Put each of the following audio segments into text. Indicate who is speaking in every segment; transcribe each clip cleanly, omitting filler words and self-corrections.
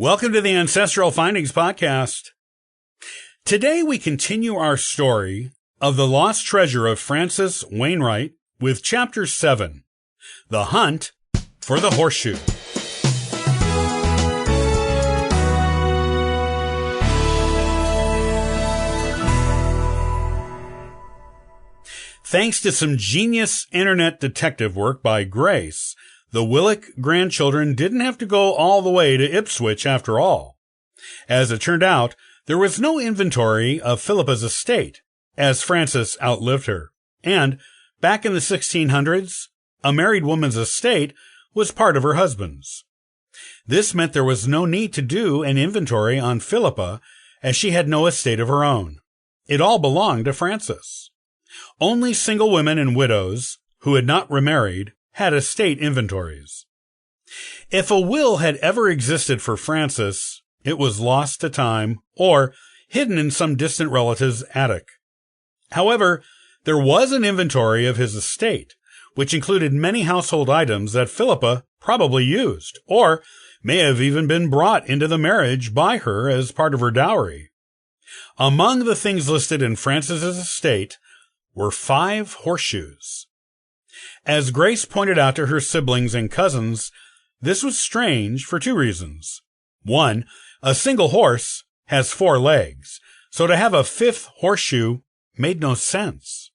Speaker 1: Welcome to the Ancestral Findings Podcast. Today we continue our story of the lost treasure of Francis Wainwright with Chapter 7, The Hunt for the Horseshoe. Thanks to some genius internet detective work by Grace, the Willick grandchildren didn't have to go all the way to Ipswich after all. As it turned out, there was no inventory of Philippa's estate, as Frances outlived her, and back in the 1600s, a married woman's estate was part of her husband's. This meant there was no need to do an inventory on Philippa, as she had no estate of her own. It all belonged to Frances. Only single women and widows, who had not remarried, had estate inventories. If a will had ever existed for Francis, it was lost to time or hidden in some distant relative's attic. However, there was an inventory of his estate, which included many household items that Philippa probably used, or may have even been brought into the marriage by her as part of her dowry. Among the things listed in Francis's estate were 5 horseshoes. As Grace pointed out to her siblings and cousins, this was strange for 2 reasons. 1, a single horse has 4 legs, so to have a 5th horseshoe made no sense.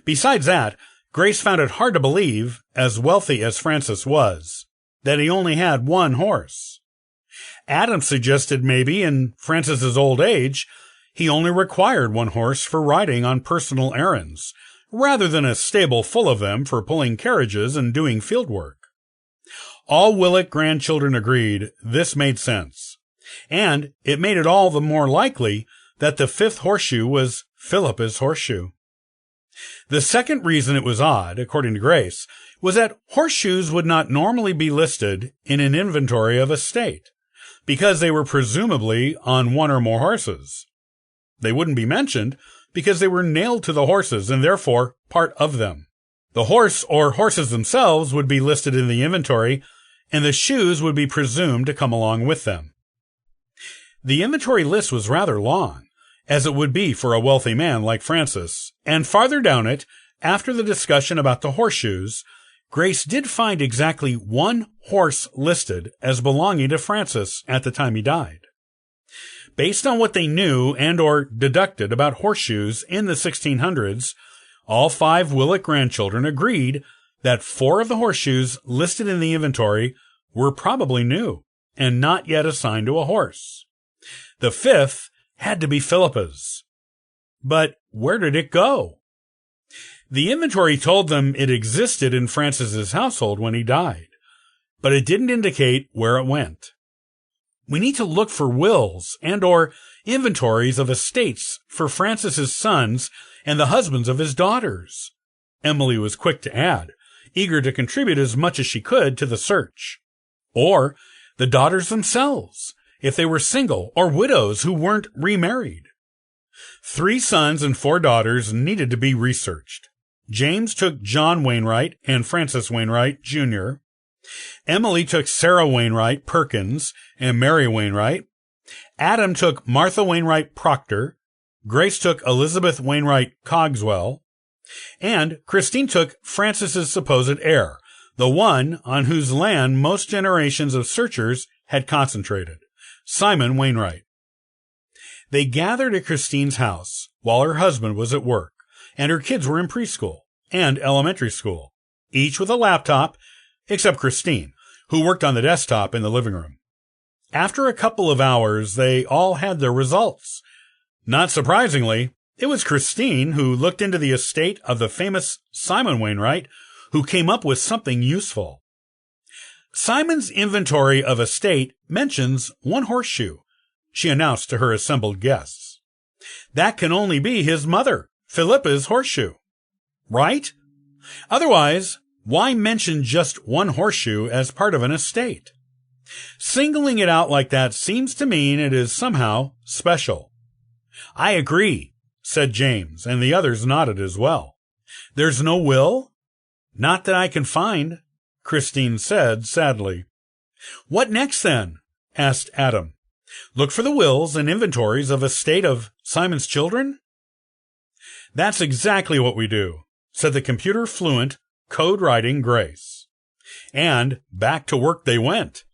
Speaker 1: Besides that, Grace found it hard to believe, as wealthy as Francis was, that he only had 1 horse. Adam suggested maybe in Francis's old age, he only required 1 horse for riding on personal errands, rather than a stable full of them for pulling carriages and doing field work. All Willick grandchildren agreed this made sense, and it made it all the more likely that the 5th horseshoe was Philippa's horseshoe. The second reason it was odd, according to Grace, was that horseshoes would not normally be listed in an inventory of estate, because they were presumably on 1 or more horses. They wouldn't be mentioned because they were nailed to the horses and therefore part of them. The horse or horses themselves would be listed in the inventory, and the shoes would be presumed to come along with them. The inventory list was rather long, as it would be for a wealthy man like Francis, and farther down it, after the discussion about the horseshoes, Grace did find exactly 1 horse listed as belonging to Francis at the time he died. Based on what they knew and or deducted about horseshoes in the 1600s, all 5 Willick grandchildren agreed that 4 of the horseshoes listed in the inventory were probably new and not yet assigned to a horse. The 5th had to be Philippa's. But where did it go? The inventory told them it existed in Francis's household when he died, but it didn't indicate where it went. We need to look for wills and or inventories of estates for Francis's sons and the husbands of his daughters. Emily was quick to add, eager to contribute as much as she could to the search. Or the daughters themselves, if they were single or widows who weren't remarried. 3 sons and 4 daughters needed to be researched. James took John Wainwright and Francis Wainwright, Jr., Emily took Sarah Wainwright Perkins and Mary Wainwright. Adam took Martha Wainwright Proctor. Grace took Elizabeth Wainwright Cogswell. And Christine took Francis's supposed heir, the one on whose land most generations of searchers had concentrated, Simon Wainwright. They gathered at Christine's house while her husband was at work, and her kids were in preschool and elementary school, each with a laptop, except Christine, who worked on the desktop in the living room. After a couple of hours, they all had their results. Not surprisingly, it was Christine who looked into the estate of the famous Simon Wainwright, who came up with something useful. Simon's inventory of estate mentions 1 horseshoe, she announced to her assembled guests. That can only be his mother, Philippa's horseshoe. Right? Otherwise, why mention just 1 horseshoe as part of an estate? Singling it out like that seems to mean it is somehow special. I agree, said James, and the others nodded as well. There's no will? Not that I can find, Christine said sadly. What next then? asked Adam. Look for the wills and inventories of estate of Simon's children? That's exactly what we do, said the computer-fluent, code-writing Grace. And back to work they went.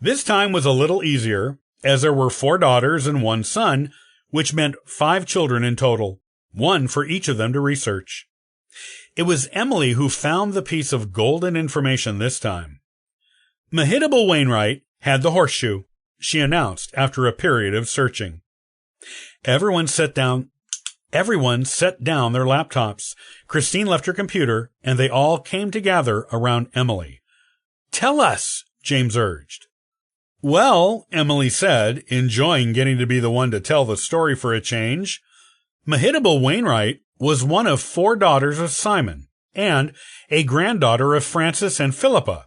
Speaker 1: This time was a little easier, as there were 4 daughters and 1 son, which meant 5 children in total, 1 for each of them to research. It was Emily who found the piece of golden information this time. Mehitable Wainwright had the horseshoe, she announced after a period of searching. Everyone set down their laptops. Christine left her computer, and they all came to gather around Emily. Tell us, James urged. Well, Emily said, enjoying getting to be the one to tell the story for a change, Mehitable Wainwright was one of 4 daughters of Simon, and a granddaughter of Francis and Philippa.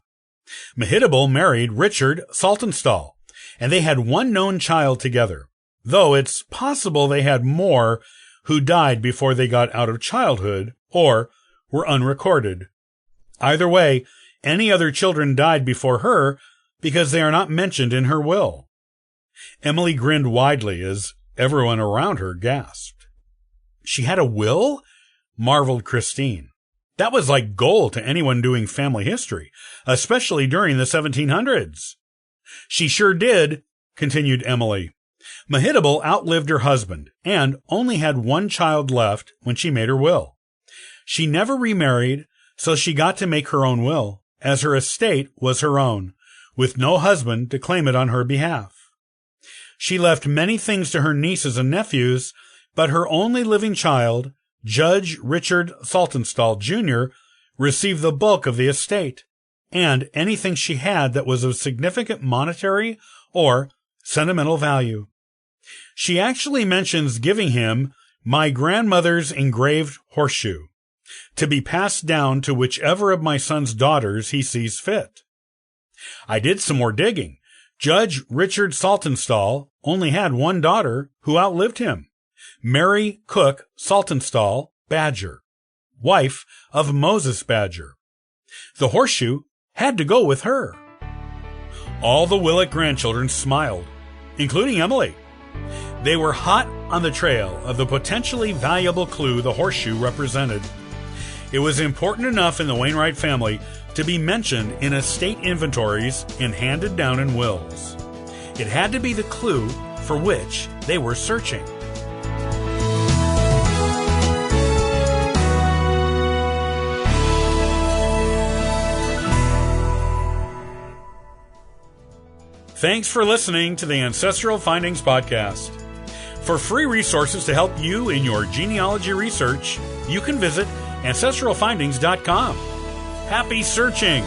Speaker 1: Mehitable married Richard Saltonstall, and they had 1 known child together, though it's possible they had more who died before they got out of childhood or were unrecorded. Either way, any other children died before her because they are not mentioned in her will. Emily grinned widely as everyone around her gasped. She had a will? Marveled Christine. That was like gold to anyone doing family history, especially during the 1700s. She sure did, continued Emily. Mehitable outlived her husband and only had 1 child left when she made her will. She never remarried, so she got to make her own will, as her estate was her own, with no husband to claim it on her behalf. She left many things to her nieces and nephews, but her only living child, Judge Richard Saltonstall, Jr., received the bulk of the estate, and anything she had that was of significant monetary or sentimental value. She actually mentions giving him my grandmother's engraved horseshoe, to be passed down to whichever of my son's daughters he sees fit. I did some more digging. Judge Richard Saltonstall only had 1 daughter who outlived him, Mary Cook Saltonstall Badger, wife of Moses Badger. The horseshoe had to go with her. All the Willick grandchildren smiled, including Emily. They were hot on the trail of the potentially valuable clue the horseshoe represented. It was important enough in the Wainwright family to be mentioned in estate inventories and handed down in wills. It had to be the clue for which they were searching. Thanks for listening to the Ancestral Findings Podcast. For free resources to help you in your genealogy research, you can visit ancestralfindings.com. Happy searching!